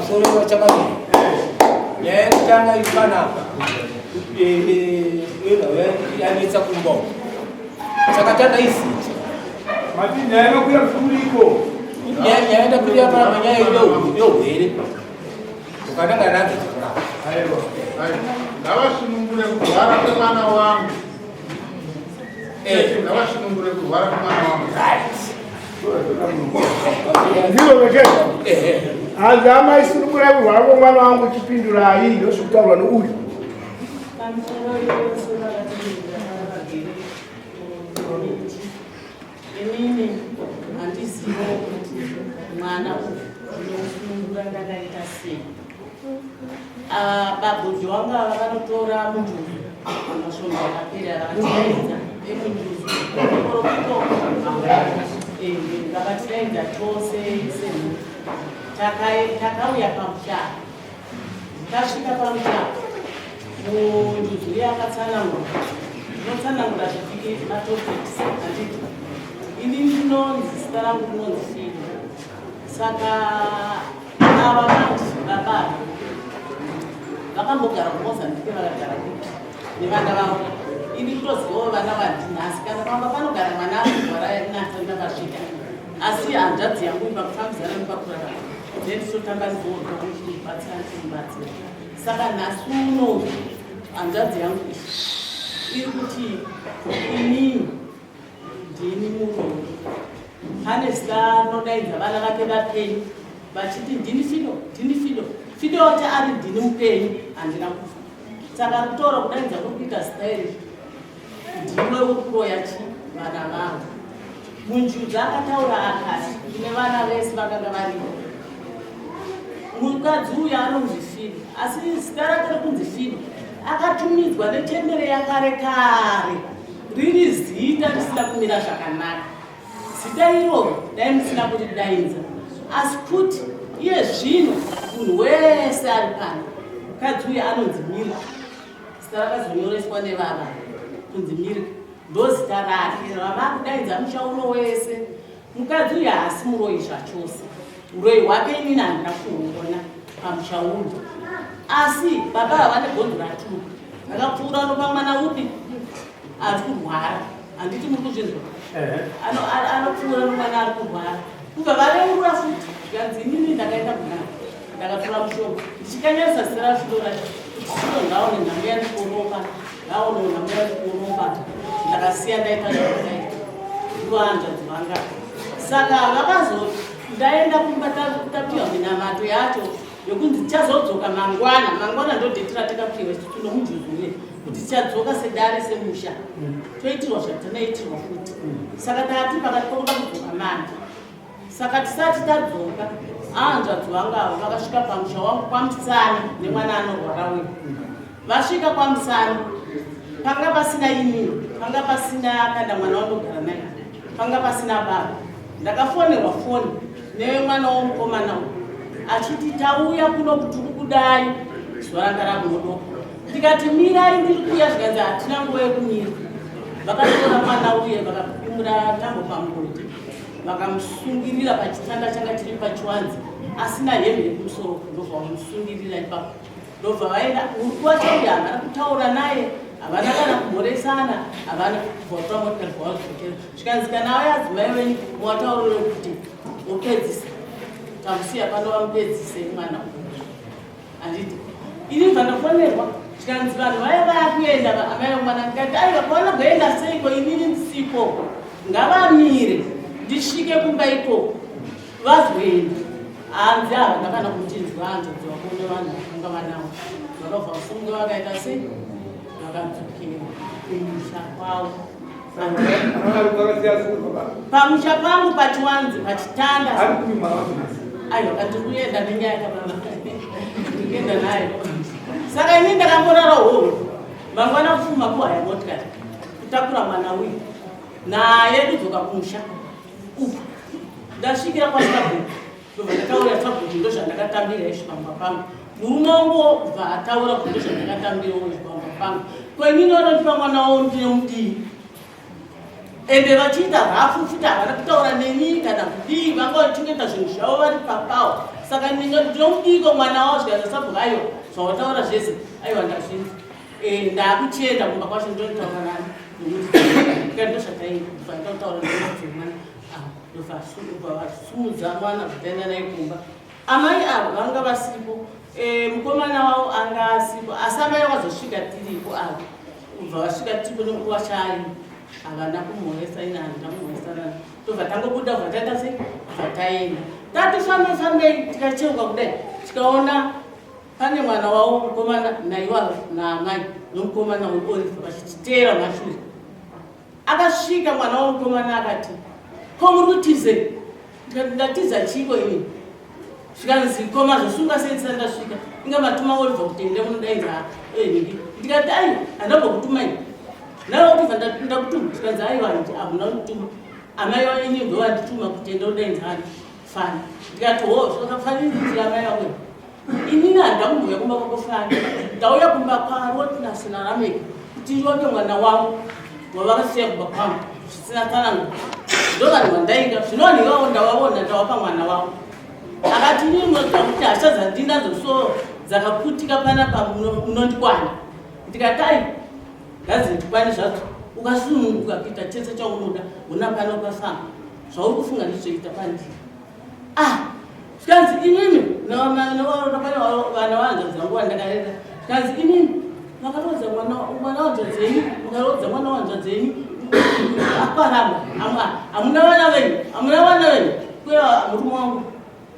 pamusoro wachakabiri yekutanga ifanapa yanetsa kumbo sakatanga isi nyaya kuya mfuriko yaenda kulia pana manyaya yohwere ukananga nake ngavashinungure kurwara kwemwana wangu ngavashinungure kurwara kwemwana wangu ndilo vekeza hanzi amaisunungura kurwara kwemwana wangu chipindura hii yosvikutaurwa nouyu inini handizivo kuti mwana unosunungura ndakaita sei. Babhodhi wangu ava vanotora munjuzu amasvombo akapera vakatidaidza emunjuzu vakatidaidza chose semhuri takauya pamusha tasvika pamusha munjuzu iye akatsanangura inotsanangura zvipiki matopeti handiti ini ndinonzi zita rangu rinonzi Fili. Saka ava vanti vababa vakambogara kuMozambique vakagara kupi nevana vavo ini kutozivawo vana vandinhasi kana pamba panogara mwana akurwara natanda vasvika asi hanzvadzi yangu pakufambidzana nepakurarama ndenditotamba ndizoorauchibatsira ndimubatsira saka nhasi uno hanzvadzi yangu iri kuti inini ndini muroyi pane zita nodaidza vana vake vapenyu vachiti ndini Fido Fido kuti ari ndini mupenyu handina kufa saka kutora kudaidza kurikuita zita iri ndino wekuroya chi vana vangu munjudzi akataura akati ine vana vese vakanga varipo mukadzi uyu anonzi Fido asi zita rake rekunzi Fido akatumidzwa netembere yakare kare riri zita risina kumira zvakanaka zita iroro dai musina kuridaidza asi kuti iye zvino munhu wese ari pano mukadzi uyu anonzi Milka zita rakazonyoreswa nevava kunzi Milka ndozita rake rava kudaidza musha uno wese mukadzi uyu haasi muroyi zvachose uroyi hwake inini handina kuuona pamusha uno asi baba havane gondo ratuka akapfuura nopa mwana upi ari kurwara handiti muri kuzvinzwa anopfuura nomwana ari kurwara kubva vareurura futi zvikanzi inini ndakaenda kunaka ndakatora mushonga ndichikanyarisa zita raFido racho kuti Fido ngaone nhambo yandikoropa ngaone nhambo yandikoropa ndakasiya ndaita zvakadaita ndivo hanzvadzi vanga saka vakazondaenda kumba tapiwa minamato yacho yokunzi tichazodzoka mangwana ndodheti ratakapiwa chituno munjuzuye kuti tichadzoka sedare semusha toitirwa zvatinoitirwa futi saka takati pakati pokuda kudzoka manda saka tisati tadzoka hanzvadzi vangavo vakasvika pamusha wangu kwaMusana nemwana anorwara uyu vasvika kwaMusana panga pasina inini panga pasina kana mwana wandogara naye panga pasina baba ndakafonerwa foni nemwana womukomana uyu achiti tauya kuno kuti uri kudai zuva ranga rakunodoko ndikati mirai ndiri kuya zvikanzi hatina nguva yekumira vakatora mwana uye vakapimura tambo pamugoti vakamusungirira pachitanda changa chiri pachiwanzi asina hembe yekumusoro ndobva vamusungirira ipapo ndobva vaenda urikuwachauya havana kutaura naye havana kana kumhoresana havana kubvatora motikari zvavazvokera zvikanzi kana auya adzimai venyu muwataurire kuti opedzisa tamusiya pano vamupedzise mwana handiti ini vandofonerwa zvikanzi vanhu vaya vakuenda amai vamwana ndikati aiva pavanogoenda seiko inini ndisipo ngavamire ndisvike kumba ikoko vazoenda hanzi havana kana kuchinzwa hanzvadzi vakuone vanhu vakanga vanavo vakabva vasunge vakaita sei vakadzokera kumusha kwavo pamusha pangu pachiwanzi pachitanda aiwa kandi kuenda nenyaya ndikuenda nayo saka ini ndakamborara horo mangwana kufuma kuhaya motikari kutakura mwana uyu naye kudzoka kumusha ndasvikira pasabhuku ndobva ndataura sabhuku ndozvandakatambira izvipamba pangu murume wangu bva ataura kuti ndozvandakatambira izvipamba pangu kwenini vanondipa mwana wavo ndine mudii ende vachiita rafu futi havana kutaura neni kana kudii vanga vachichengeta zvinhu zvavo vari papawo saka ndinodiko mwana wao zvikazasabhuka aiwa zvawataura zvese aiwa ndazvinzi ndakuchenda kumba kwacho ndonitaura nani ndozvataitaura nemwana vasumudza mwana kutaenda naye kumba. Amai avo vanga vasipo, mukomana wavo anga asipo, asi amai vakazosvika tiripo avo kubva vasvika tiripo nenguva chai havana kumuhoresa inani tamuhoresana tobva tangobuda kubva taita sei zvataenda tatifambei tikacheuka kudai tikaona pane mwana wavo mukomana naiwavo naamai nomukomana weolive vachichiteera mashure. Akasvika mwana wavo mukomana akati ko muri kutize ndatiza chiko ini zvikanzi koma zvosunga sei ndisati ndasvika inga matuma Olive kuti ende munodaidza ehingi ndikati aiwa handabva kutumai nawe Olive ndakutuma zvikanzi aiwa hamuna kutuma amai wainyi ndo wandituma kuti ende unodaidza ani fani ndikati ho zvakafaniridzira amai wako inini handakumboya kumba kwako fani ndauya kumba kwarotinasina rameka kuti ndione mwana wangu wavakasiya kumba kwangu zvisina tsanangu ndovanhu vandainga zvinoni iwavo ndavaona ndavapa mwana wavo akati ninoda kuti hasha dzandinadzo so dzakaputika panapa munondikwana ndikatai ngazi ndikwani zvadzo ukasununguka kuita chese chaunoda una pano ukafamba zvauri kufunga ndizvoita pandii zvikanzi inini vana vahanzvadzi vangu vandakarera zvikanzi inini makarodza mwana wanzvadzenyu mukarodza mwana wanzvadzenyu akwaramba hamuna vana venyu kuya murume wangu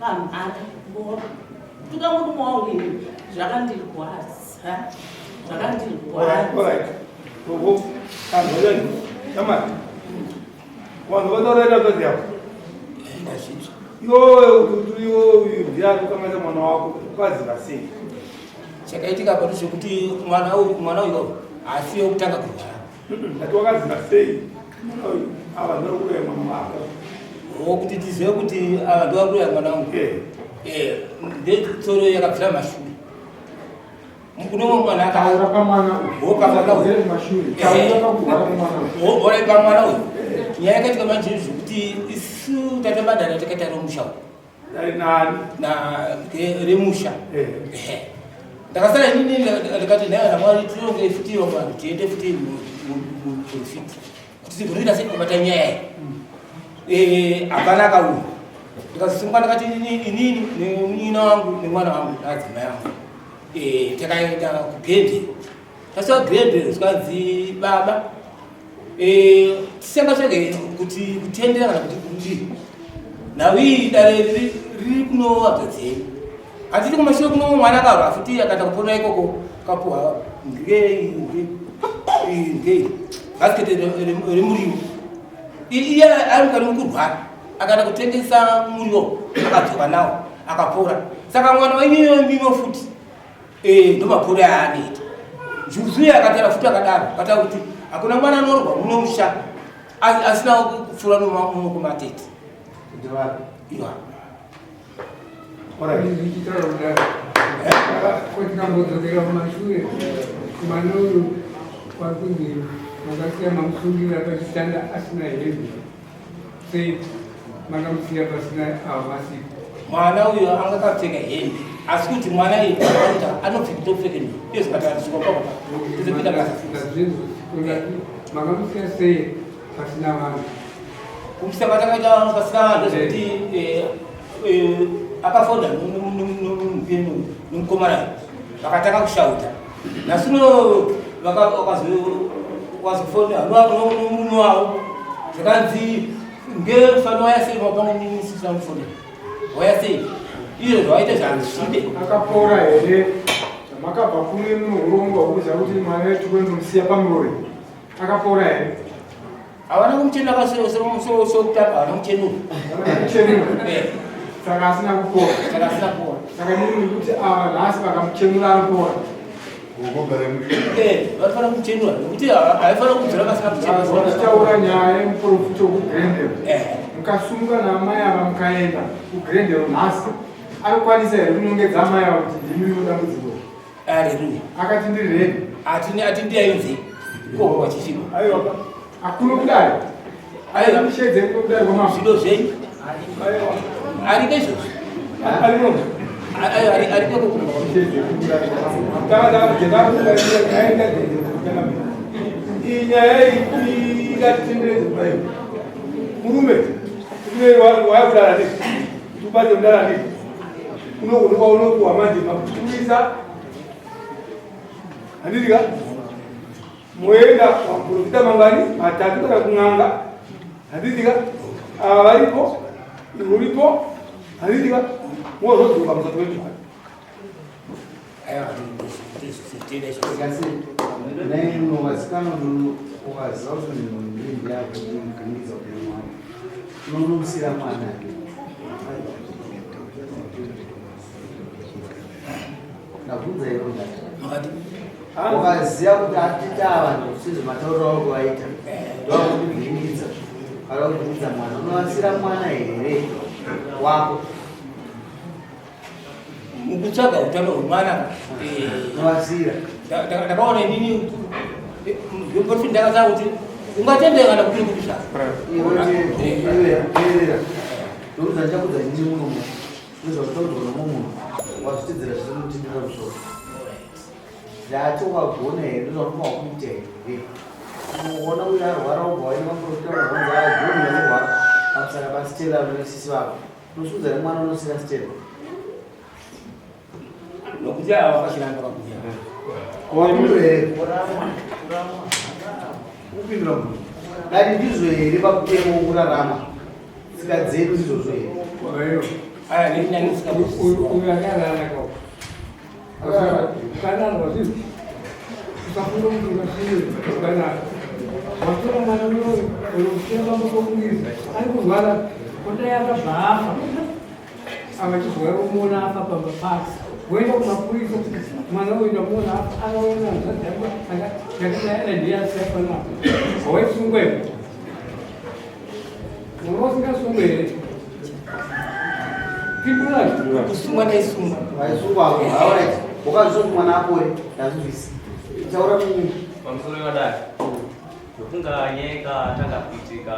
pamhara tuka murume wangu ini zvakandirwadza vanhu vataurenda kazi yako iwo ndiani ukamata mwana wako ukaziva sei chakaitika pato zvekuti mwana uyo asiye kutanga kurwara ati wakaziva sei ava ndorikuya mwana wako kuti tizive kuti ava ndovakuya mwana wangu ndetsoro yakabvira mashure kunomwe mwana akaoraipa mwana uyu nyaya yakaitika manje zvekuti isu tatabadana takaita remusha remusha ndakasara inini ndikati naye namwari tinonge futiro mwana tiende futi muprofiti kuti tigonoita sei kubata nyaya hapana akauya ndikazisunga ndakati inini nemunyina wangu nemwana wangu naadzimai wangu takaenda kugende tasvika kugende zvikanzi baba tisangatsvage kuti kutendera kana kuti kudii nawi dare riri kunovadzadzenyu hatiti kumashure kuno mwana akarwa futi akaenda kupona ikoko kapuhwa ngei bhasiketi remuriwo iye ari mukati mukurwara akaenda kutengesa muriwo akadzoka nawo akapora saka mwana wainyuyo mimo futi ndomapora yaanoita juzuye akatera futi akadaro akataura kuti hakuna mwana anorwa muno musha asina kupfuura nomukumatete iwa kotikambodzokera kumashure kumanoyo kwakunzi makasiya mamusungira pachitanda asina hembe sei makamusiya pasina avo masipo mwana uyo angakapfeka hembe asi kuti mwana aita anopfeka topfeka iyo zvikapapaa makamusiya sei pasina vanhu kumsaka takaita pasina vanhu zvekuti akafonda nomukomana vakatanga kushauta nasuno wakazofonda nomurume wavo zvakanzi ngefana waya sei mapangonisisina mufonda waya sei izvo zvawaita zvanzvide akapora here makabva kune muhurongwa kuuza kuti mwana wetu kwendomusiya pamurori akapora here havana kumuchenura sokutanga havana kumuchenura saka asina kupora saka nini kuti ava nhasi vakamuchenura anopora vanofana kumuchenura nekuti haifana kudzira pasina kuchenura nyaya yemuprofita wokugirendero mukasunga naamai ava mukaenda kugirendero nhasi anokwanisa here kunongedza amai ava kuti ndimi dambudziko aleluya akati ndiri redi ati ndiyainze kowa chishiko akuno kudai amushedze kudai kwamazvino zvenyu arike izvozvo Muenda wampurukita mangani atatu kana kunganga hadidika avaripo uripo hadidika mwozo tukamza twetu nem wasikana ukazazo ni yako kukangiza kwa mwana msira mwana nakunza hiyo ngati ukaziya kuti atita vanhu sizo matauro ako aita ndokuvhirinidza akakuvhirinidza mwana unovasira mwana here wako mukutsvaga utano hwemwana unovasira ndakaona inini zvoprofiti ndakatsaa kuti ungatendeka kana kuri kuti iweerera ndokuza ndichakudza ndini muno munhu nezvautaudzwa munhu wazvitidzira zvinomutindira musoro ndati wakagona here ndozvaunofana kuita here unoona uyo arwara ubva wainamaaanza agoni anorwara pakusaka pasitela unosisi vako unosudza nemwana unosina sitela nokuti ava vakashiramba kakuya wapindura here kupindura munhu dati ndizvo here pakutemo kurarama tsika dzedu izvozvo here aya nenyanyisika uyakararaka kana waziri usafuna mtu unasiri kana watora mwana uyo ulikusema mkokungiza alikurwara kota yakabhafa avachizwara kumuona afa pambapasi woenda kumapurisa mwana uyu ndamuona afa anaona zvakaiaa ndiyasiyapanapo hawaisungwepo mwana wasingasungwe here kusungwa naisungwa waisungwako aorit wakazoti mwana apore ndazvivisi taura mumwe pamusoro wadai ndokunga nyika tanga kuitika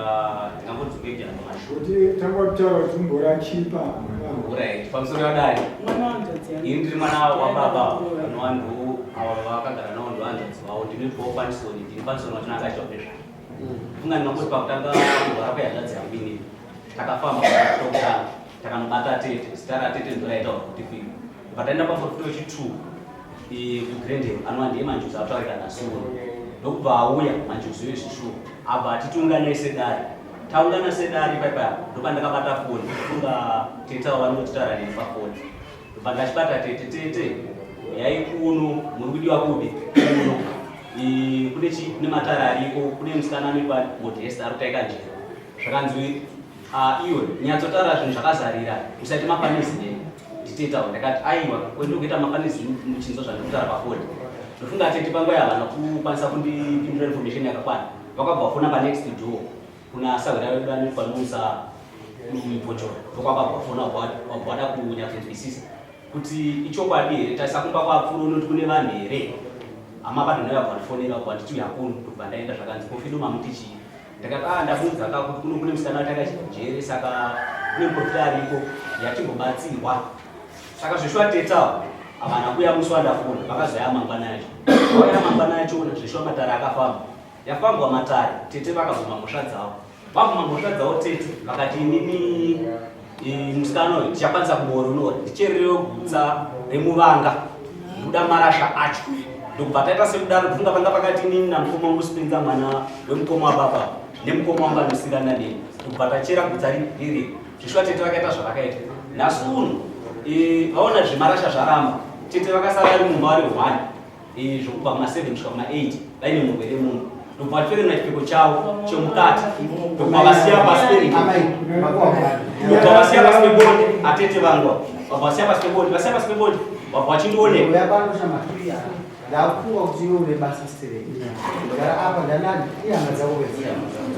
tingangodzokeja kuti tangotara tumbora chipa right pamusoro wadai ini ndiri mwana wababa vano vanhu ava vakagara navo ndohanzvadzi vavo ndinoipawo panisoni ndiri panisoni vatinanga chitopezva kunga ndinongoti pakutanga kugara kwehanzvadzi yangu inini takafamba tokutanga takanobata tete zita ratete ndoraitaura kuti fii pataenda paprofito wechi2 kugrandel anova ndiye manjuzi ataurika nasuro ndokubva auya manjuzi wezvishuwa abva atitunganai sedare taungana sedare ipaipa ndopa ndakabata foni kunga tete avo vanotitara neni pafoni ndopa ndachibata tete tete yai kuno muri kudiwa kubi kuno kune matara ariko kune musikana anoitwa modhesta ari kutaika njira zvakanzi iwe nyatsotara zvinhu zvakazarira usati mafanizi neni nditetawo ndakati aiwa kwendikuita mafanizi muchinzo zvandikutara pafoni ndofunga tete panguva havana kukwanisa kundipindura information yakakwana vakabva vafona panext door kuna sagara vedu anoitwa nomusa muipochoro ndokwakabva vafona wabvada kunyatsonzwisisa kuti ichokwadi here tarisa kumba kwapfuno unoti kune vanhu here amapadonoya bvandifonera bvanditi yakunu kubva ndaenda zvakanzi kofido mamutichii ndakati ndabvunza kakuti kune musikana watanga chijere saka kune muprofita ariko yatimbobatsirwa saka zvishwa tetawo havana kuya musi wandafona vakazoya mangwana yacho vauya mangwana yachona zvishwa matare akafamba yafambwa matare tete vakabvuma mhosva dzavo vabvuma mhosva dzavo tete vakati inini musikana uyu tichakwanisa kumuoronora ndichererewo gutsa remuvanga ndokuda marasha acho ndokubva taita sekudaro ndofunga panga pakati inini namukoma wangu sipinza mwana wemukoma wababa nemukoma wangu anosingana neni ndokubva tachera gutsa riri zvishwa tete vakaita zvavakaita nhasi uno vaona zvemarasha zvaramba tete vakasara vari mumba vari 1 zvokubva kuma7 kusvika kuma8 vaine murwere munhu ndokubva vatipere nachipfeko chavo chomukati ndokubva vasiya pasi vasiya pasi pebonde atete vangwa vabva vasiya pasi pebonde vasiya pasi pebonde vabva vachindioneka ndakufunga kuti iwe une basa siterei gara apa ndanani ihanga dzako kwezia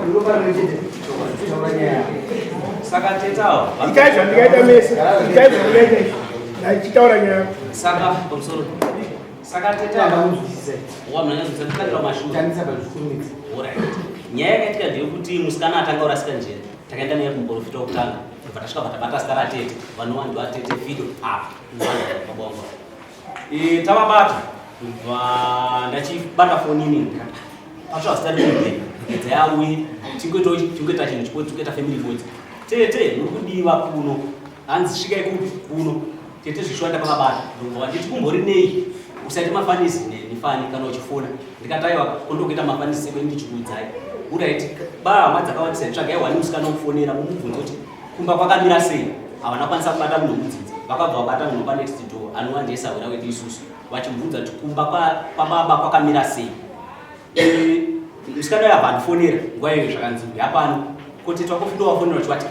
unoparochete taura nyaya yako saka tetawo itaizva ndikaita mese itaizva ndikaita ndachitaura nyaya yako saka pamusoro saka tetauzwisisa wamnanyazvisatikanira mashuwa tanisa pazvikurumidza nyaya yakaitika ndeyekuti musikana atanga urasikana njere takaenda naye kumuprofita wokutanga ndobva tabata zita ratete vanova ndovatete fido apa mabongo tavabata kubva ndachibata foni ini pasva zita rimwe dzayauyi tingoita chinhu tingoita family voice tete muri kudiwa kuno hanzi svikai kuno tete zvishwanda pakabata ndobva nditi kumbori nei usaite mafanisi nefani kana uchifona ndikataiwa kondokuita mafanisi seko ndichikuudzai uraiti hama dzakawandisa tsvagai wani musikana wokufonera mumubvunza kuti kumba kwakamira sei havana kwanisa kubata munhu mudzidzi vakabva vabata munhu panext door anova ndiyesawira wedu isusu vachimubvunza kuti kumba kwababa kwakamira sei musikana uyo abva andifonera nguva iyoyo zvakanzi yapano kotete wakofindo wafonera uchivati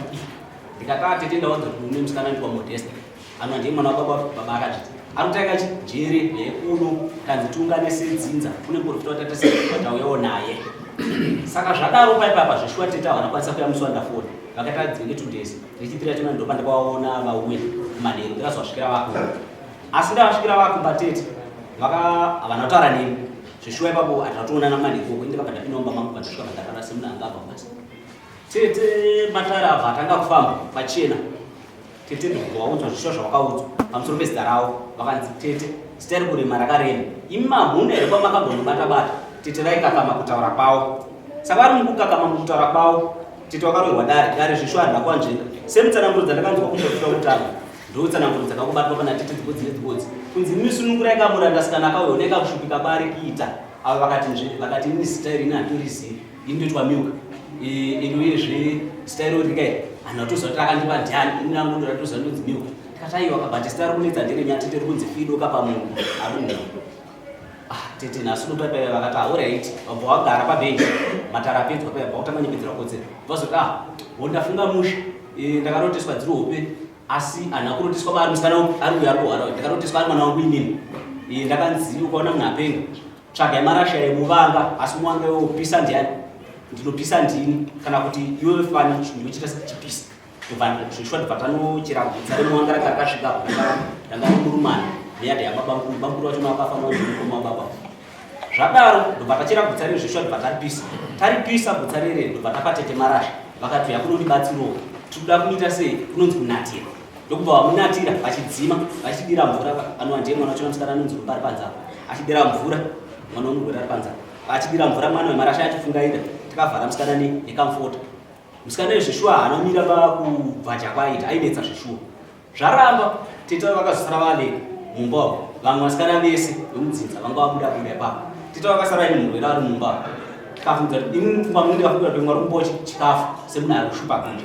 ndikataa tete ndaudza kuti une musikana ndiwa modesta anova ndiye mwana wababa akazviti arikutaika chijere yekuno kanzi tiungane sedzinza kune profita watatauyawo naye saka zvadaro paipapa zveshuwa tete havana kwanisa kuya musi wandafona vakaita dzinge 2 days ndichipira tona ndopa ndakawaona vauya kumanheru ndakazovasvikira vakumba asi ndavasvikira vakumba tete havana kutaura neni zveshuwa ipapo hatatoonana mumanheru koko indikabva ndapindaumba mangu vandasvika vandakara semunhu angabva basi tete matara abva atanga kufamba pachena tete ndikuvaudzwa zveshuwa zvavakaudzwa pamusoro pezita ravo vakanzi tete zita riri kurema rakarema imi mamhunda here kwamakambonobata-bata tete vaikakama kutaura kwavo saka vari mukukakama mukutaura kwavo tete wakarohwa dare zveshuwa harina kwanzvenga semutsananguro dzandakanzwa kumbofuta kutanga ndotsananguro dzakakubatwa pana tete dzikodzi nedzikodzi kunzi misunungura ikamurandasika akauoneka kushupika kwaari kuita avo vakati ini zita iri ini hatorizivi ini ndoitwa miuka uyezve zita iro rikai hanhu atoziva kuti akandipa ndiani ini nangu ndoratoziva ndonzi miuka ndikataiwa kabhati zita rikunetsa nderenya tete rikunzi fidoka pamunhu arunhu tete nhasi unopaipai vakati auraiti vabva vagara pabhenji matara apedzwa paya bva kutanganyepedzera kodzera vazoti wondafunga musha ndakaroteswa dziri hope asi hanha kuroteswa maari musikana ari uyo arikuhwara ndakaroteswa ari mwana wangu inini ndakanzi ukaona munhu apenga tsvagai marasha emuvanga asi muwanga wopisa ndiani ndinopisa ndini kana kuti iwe fani ndinochita chipisa zvishwa ndibva tanochera gutsa remuwanga raka rakasvika ndanga murumana neyadha yababamukuru bamukuru wacho makafa mwaomababa zvadaro ndobva tachera gutsa rere zvishwa ndibva taripisa gutsa rere ndobva tapatete marasha vakati yakunodibatsirowo tikuda kuita sei kunonzi kunatira ndokubva vamunatira vachidzima vachidira mvura anova ndiye mwana wacho musikana anonzi rumba ari panzapa achidira mvura mwana womurwere ari panzapa achidira mvura mwana wemarasha achifungaira tikavhara musikana nekamfota musikana wezveshuwa hanomira pakubvaja kwaita ainetsa zveshuwa zvaramba tete vakazosara valeka mumba vamwe vasikana vese vemudzinza vanga vabuda-buda ipapo tete vakasara ine murwere ari mumba tikafunza kuti imi pfungwa munenge vafungira kuti mwari kumbawo chikafu semunhu ari kushupa kunja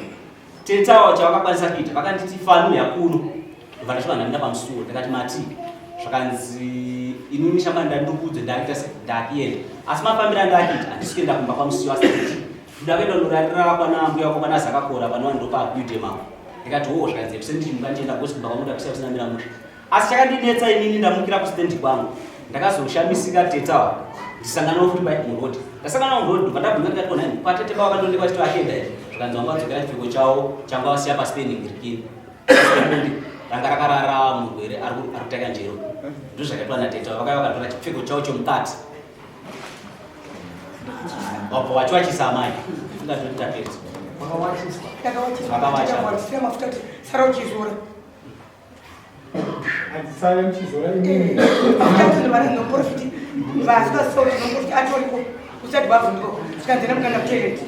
tete avo chavakakwanisa kuita vakanditi fanu yakuno ndobva ndasvika ndamira pamusuwo ndakati mati zvakanzi inini shamba ndandikudze ndaita ndakienda asi mafambira ndakiita handisi kuenda kumba pamusuwo asi ndakaenda ndorarira kwana mbuya wako kwana zakakora panova ndopaudemamo ndikati wo zvakanzi kusenditi mungandienda kosi kumba kwamuda kusiya kusinamira musha asi chakandinetsa inini ndamukira kustendi kwangu ndakazoshamisika tetawa ndisanganawo futi murodi ndasanganawo murodi ndobva ndabvunza ndikati kona patete pavo vakandondekwa chito vachienda here zvakanzi vanga vadzokera chipfeko chavo changa vasiya paspendi ngirikini ranga rakarara murwere ari kutaka njero ndo zvakaitwa nateta vakaiva vakatora chipfeko chavo chomukati vabva vachivachisa amai ingatotapedza Sare mchizora imini. After the profit, Vasco sold the actually who said Buffalo, Scandinavian kind of trade.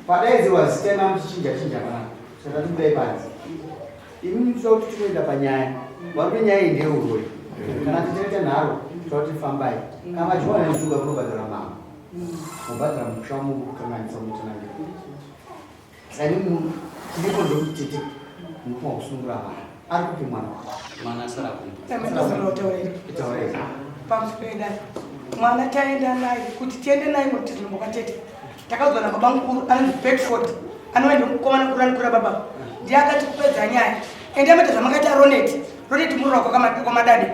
Padaizi wazitema mchichinja pana saka timdai panzi imi kuti tinoenda panyaya warupe nyaya iyi ndeurwe kana tichaita nharo toti fambai kana chiwana nituka kunobhadhara mama mubhadhara musha mukanganisa mutinange sani tiripo ndokuti tete mukuma kusungura mwana ari kupi mwana asara pamusipeda mwana taenda naye kuti tiende naye mutizinombokatete takaudzwa nababa mukuru anonzi Bedford anoenda mukomana kuranikura baba ndiye akati kupedza nyaya endamata zvamakaita Roneti muroko kwa madadi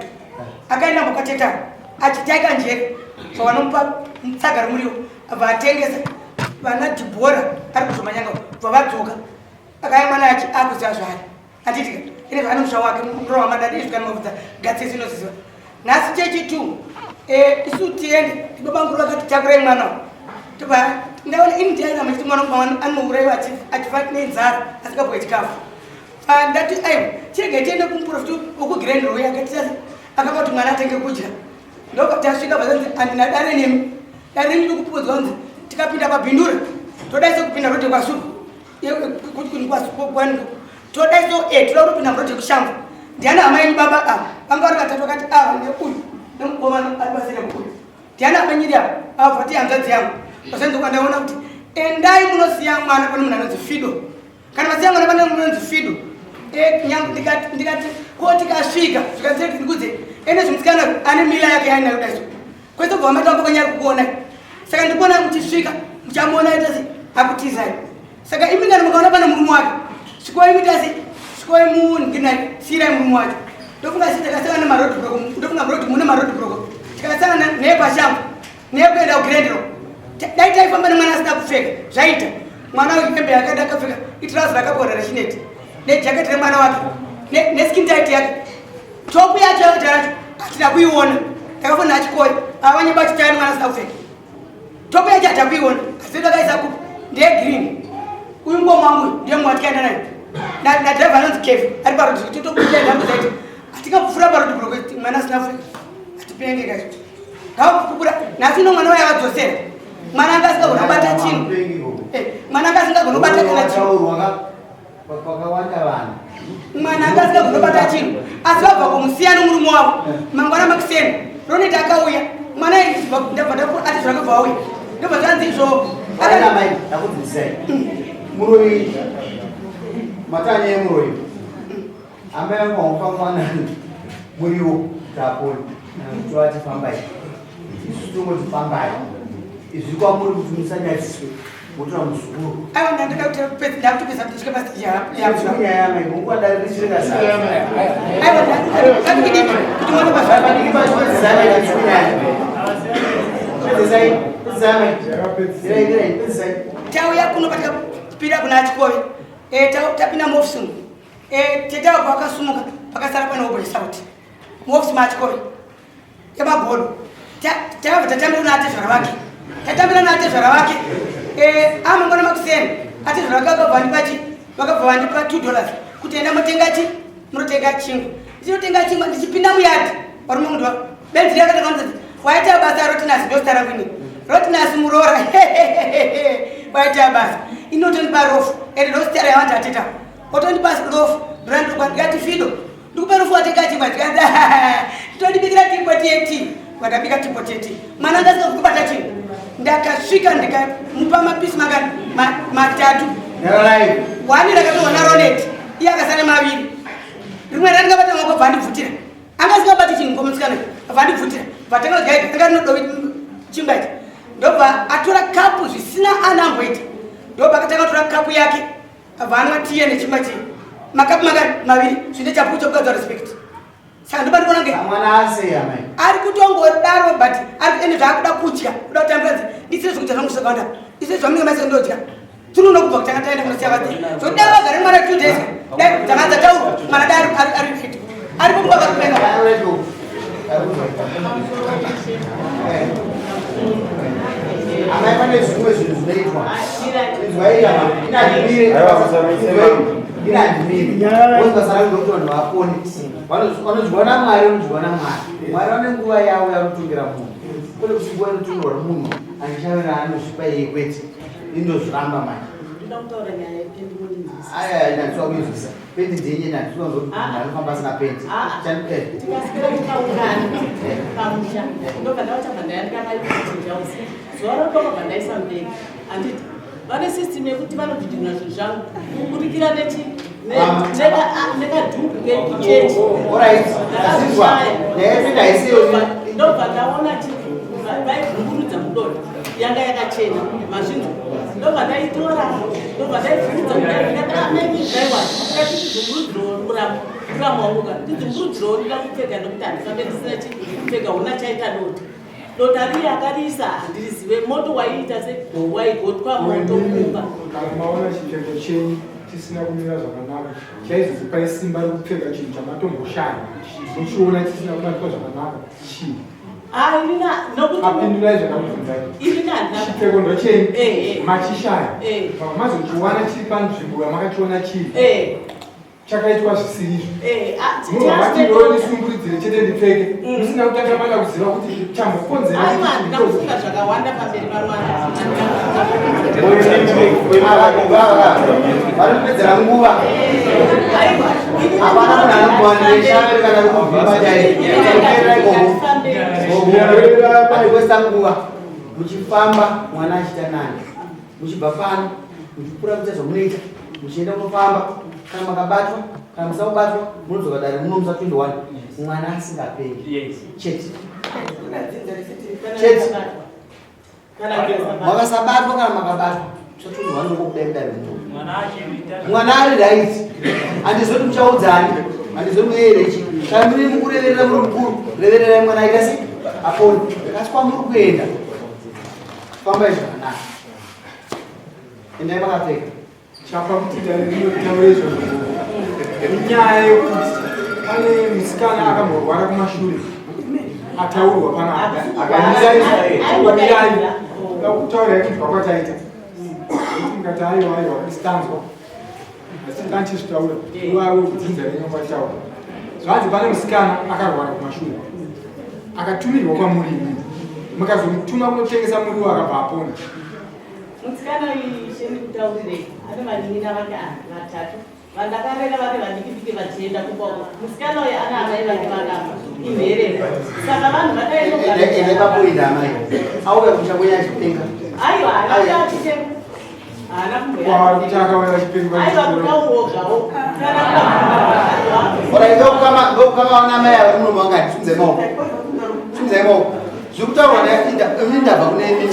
akaenda mukateta achitaika njere zvavanomupa mutsaga remuriwo vatengesa vana Dibhora ari kuzomanyanga vavadzoka akaimana akuziva zvari atitika ine zvanomusha wake mukuru wamadadi izvikani mavudza gatsesi inoziziva nhasi chechi 2 isu tiende tibabanguru vakati takurai mwana toba ndaona ini ndiaina machiti mwana mwana anouraiwa achifa nenzara asikabwe chikafu ndati aiwa chirege tiende kumuprofita wokugirani roya akatisa akapa kuti mwana atenge kudya ndokatasvika bvazanzi andina dare nemi dare nemi ndikupudzwa kunzi tikapinda pabhindura todaise kupinda rode kwasuku kwani todaiso toda kutopinda murode kushamva ndiana hama yenyu baba ava vanga vari vatatu vakati ava neuyu nemukomana ari pasere kuuyu ndiana hama nyiri ava ava vati hanzvadzi yangu vasanzi kwandaona kuti endai munosiya mwana pane munhu anonzi Fido kana vasiya mwana pane munhu anonzi Fido ndikati ko tikasvika zvikazire kuti ndikudze ene zvimusikana ane mila yake ainayo daiso kwese bva vamatambo kanyari kukuonai saka ndikuona muchisvika muchamuona itasi akutizai saka imi kana mukaona pane murume wake svikoi mitasi svikoi munginai sirai murume wacho ndofunga si takasangana nemarodhibroko ndofunga murodi mune marodhibroko tikasangana nepashambo nekuenda kugirendero dai taifamba nemwana asina kupfeka zvaita mwana wekembe yakaenda akapfeka itirauzi rakabora rechineti nejaketi remwana wake neskin tight yake topu yacho yacho hatina kuiona takafonera achikoi avanye bachitani mwana asina kupfeka topu yacho hatakuiona asi takaisa kupi ndeyegreen uyu ngomwangu ndiye mwatikaenda nayo nadrive anonzi kevi ari parodi totokuiaambuzaiti hatingapfura parodi broko mwana asina kupfeka hatipengeka izvo ngakukura nhasi no mwana waya wadzosera mwana anga asingagona kubata chinhu mwana anga asingagona kubata kana chinhu mwana anga asingagona kubata chinhu asi vabva kumusiya nomurume wavo mangwana makuseni Roneti akauya mwana ati zvakabva auya ndobva tanzi izvo muroi matanya yemuroi amba yangu wamupa mwana muriwo taponi tuwati fambai isu tongotifambai izvi kwamuri kuti musanyatiswe mutora muzukuru aiwa ndakutopesa kusvika pasi yaamai munguva daririchireka tauya kuno patikapinda kuna achikove tapinda muofisi tetava pakasumuka pakasara pane obresauti muofisi maachikove emabhodo tabva tatambira naatezvara vake tatambira naatezvara vake amangwana makuseni atezvara vake vakabva vandipa $2 kuti enda mutengachi munotenga chingwa ndichinotenga chingwa ndichipinda muyadhi varume munhu benzi riyakatakanzi waita basa rotinasi ndositaravini rotinasi murora waita basa inotondipa rofu ende ndositara yavanti ateta otondipa rofu ndikati Fido ndikupa rofu watenga chingwa ndikati nditondibikira tipoti yeti wadabika tipoti yeti mwana angasika kukubata chinhu ndakasvika ndikamupa mapisi matatu wani rakatoona Roneti iye akasara maviri rimwe randingabata maoko bva ndibvutira angasingabati chinhu ngomusikana bva ndibvutira bvatanga ndinodovi chingwa ichi ndobva atora kapu zvisina anamboita ndobva akatanga atora kapu yake bva anwa tiye nechingwa chii makapu maviri zvine chapuku chokukadza respect saka ndoba ndikuona ari kutongodaro but ende zvaakuda kudya kuda kutambidza isiri zvekuita zvamusakawanda isiri zvamunenge maise ndodya tinoona kubva kutanga taenda kunosiya vadzi zvoda vagare mwana 2 days dzakanza taurwa mwana da ari fit ari pomuka varupenga amai pane zvimwe zvinhu zvinoitwa inandimiri vanhu vaponi vanozviona Mwari vanozviona Mwari vane nguva yavo yanotungira munhu kune kuti nguva inotungirwa munhu anichavira anozvipa iye kwete indozviramba manje aya ndandiswa kuizvisa pendi dzenye ndandiswa ndokuti munhu anofamba asina pendi tikasikira kutaungana pamusha ndobva ndavachabva ndayandikamaiiausi zuva rotobva ndaisa mberi handiti vane system yekuti vanodhidhina zvinhu zvangu kuburikira nekadhuku kechechi ndobva ndaona vaivhungurudza mudodo yanga yakachena mazvinji ndobva ndaitora ndobva ndaivhunza ndaiwauramaunga ndidzimburudziro ndida kupfeka nokuti handifambe ndisina kupfeka huna chaita dota riye akariisa handirizive moto waiita waigotwa moto kumba maona chipfeko chenyu tisina kumira zvakanaka chaizozipai simba rekupfeka chinhu chamatomboshaya muchiona tisina kubatwa zvakanaka chii apindurai zvakamubvunzai chipfeko ndochenyu machishaya mazochiwana chiri panzvimbo yamakachiona chiri chakaitwa zvisizvo munhu vatirowo ndisumburudzire chete ndipfeke musina kutanga mada kuziva kuti chambokonzerandinakufunga zvakawanda pamberi varikupedzera nguva hapana munhu anokuwanireshave kana kuvimba chaiaikwesta nguva muchifamba mwana achita nani muchibva pano muchikura kuita zvamunoita muchienda kunofamba kana makabatwa kana musakubatwa munodzoka dare muno musa 21 mwana asingapengi chete makasabatwa kana makabatwa musa 21 ndokokudai kudare muno mwana ari right handizoti muchaudzani handizoti muyerechi kana muri mukurerera muri mukuru revererai mwana aita sei aponi asi kwamuri kuenda fambai zvakanaka endai makapfeka chapa kuti taurezvo inyaya yekuti pane musikana akamborwara kumashure ataurwa panaaakamirai kutaura kuti kwataita ngati aiwa istanzwa asi ndanchizvitaura iwawe kudzinza renyongwataura zvanzi pane musikana akarwara kumashure akatumirwa kwamuri imwe mukazomutuma kunotengesa muriwo akabva apona musikana isheni kutaurirei ane vanin'ina vake vatatu vandakarera vari vadikidiki vachienda kukwako musikana uyu ana amai vake vakamba imherera saka vanhu vakaendapapoinda amai auya kuchakwenya achipenga aiwa haana achitenga haana kuti akauya aiwa kutaurwo zvawo ndokukama wana amai ava munomangani sunzai maoko zviri kutaurwa ndabva kune imini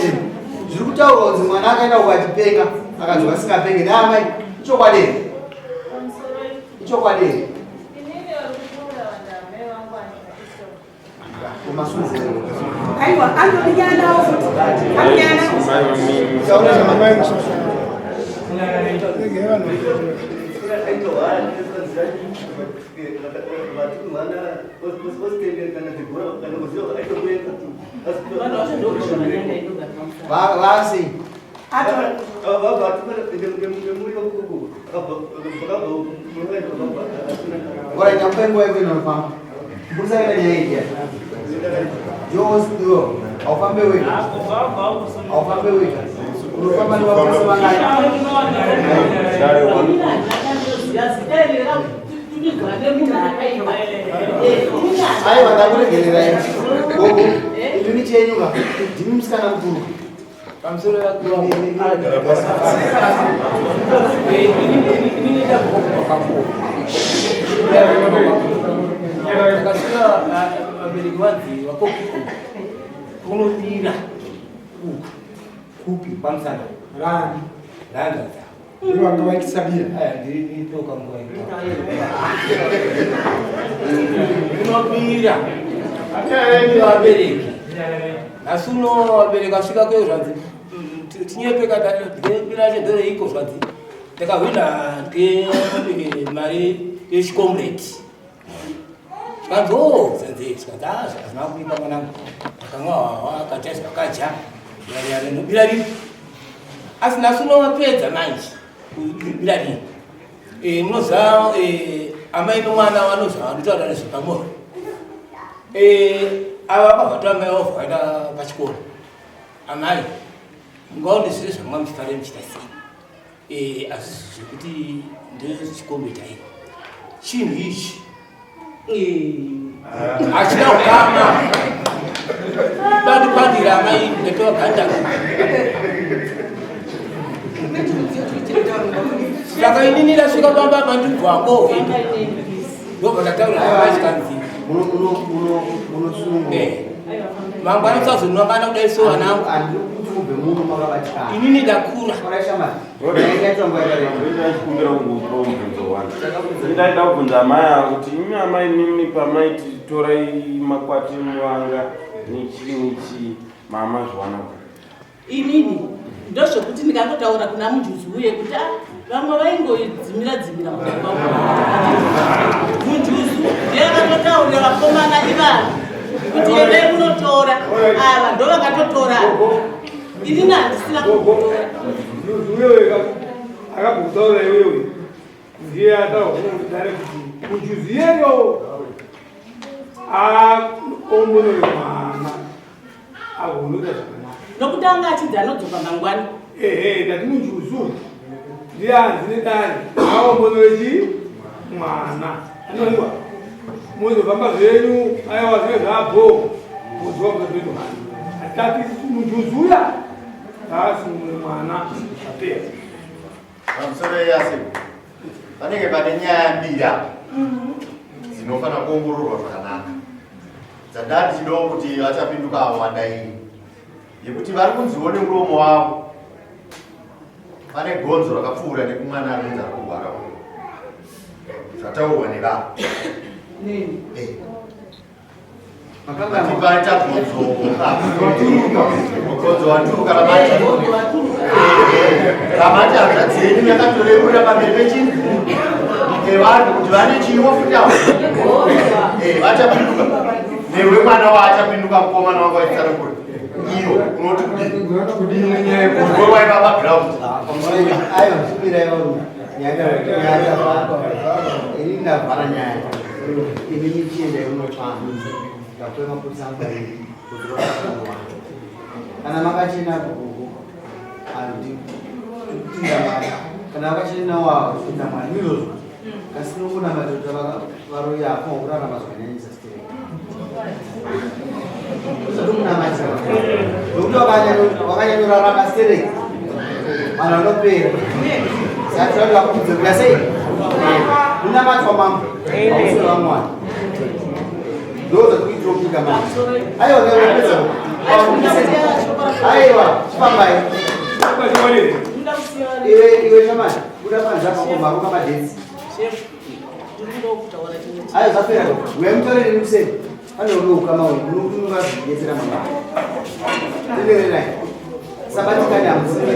zviri kutaurwa kuti mwana akaenda uko achipenga akadzoka asingapenge neamai ichokwadei aiwa andonyanawo vasi oraita mupengo yako inofamba mburisakaita nyaya idia josdo aufambe wega unofamba nevafasi vangai aiwa ndakuregererai gogo inini chenyuka ndimi musikana mukuru pamusoro yakasina vabereki vanzi vakokuku kunodira kupi pamusana rani ranga vanga vaikisabira nditoka nguva kunobira vabereki asi uno vabereki asvika kweyo zvanzi tinyepeka bira chedhore iko zvanzi ndakahwina mari yechikomureti zvanzi zanzi zvanzi zvazina kuimba mwanangu akamwa hwawa akaita zvakaja yariyare nobira ripi asi nasi unovapedza manje kubira rini munoziva amai nomwana vanoziva nditaura nezvepamwoyo ava vabvato amai vavo vakaenda pachikoro amai mungaone zviri zvamwa muchifare muchita sei asi zvekuti ndechikombeta ii chinhu ichi hachina kukama bandipandira amai ndetovagandaka saka inini ndasvika pamba mandibvako ndobva ndataura navaikanzi mangwana musazonongana kudai so vanangu munhu makabatikana inini ndakura orashamani yatombo ndaikumbira kungopro mubvunzo wani ndaida kubvunza amai kuti imi amai nimi pamaiti torai makwati muwanga nichi mama zviwana inini ndozvokuti ndikangotaura kuna munjuzi uye kuti vamwe vaingodzimira munjuzi ndiye akatotaurira vakomana ivanhu kuti endai munotora ava ndo vakatotora inini handisina kutora akabvutaura iwewe ndiye ataudare kuti munjuzi yeyo aombonowe mwana agonoita zvakanaka nokutanga achidzi anodzoka mangwani ndati munjuzu ndiye hanzi nedani aombonowechi mwana anoiwa muzofamba zvenyu aiwa zvinhu zvabho muziva zvenyu atati munjuzu uya asimune mwana apera pamusoro yase panenge pane nyaya mbiri dzinofanira kuongororwa zvakanaka dzandati chidowo kuti vachapinduka awanda iyi yekuti vari kunziwo nemuromo wavo pane gonzo rakapfuura nekumwana arinzi ari kurwara zvataurwa nevanhu atipaita gonzo waturuka ramati hanza dzenyu yakatoremura pamberi pechinhu evanhu kuti vane chiwo futawo vachapinduka newe mwana waachapinduka mukomana wako wachitsara kuri iyo unoti kudiniwewaika background ayo zvipiraivaru ini ndavhara nyaya ini michienda yeunotwana ndakupe mapurisa angwariri kana makachena kugugu anditindamari kana vakachena wavo tindamari mirozva kasinokuna madhodha varoyapo kurarama zvakanyanyisa stere uzotomunamatira nokuti wakanyanyorarama stere vanhu vanopera sati vaakubvunzekuda sei munamatwa mambo ausoro vamwana ndozvatikuitira kupika mama aiwa kaapedza aiwa chipambai iwe shamani kuda panzapakoma kamadhenzi ayo zvapera uyamutorere nekuseni pane unoukama uyu unovaziedzera mama tendererai sabatikani hamusini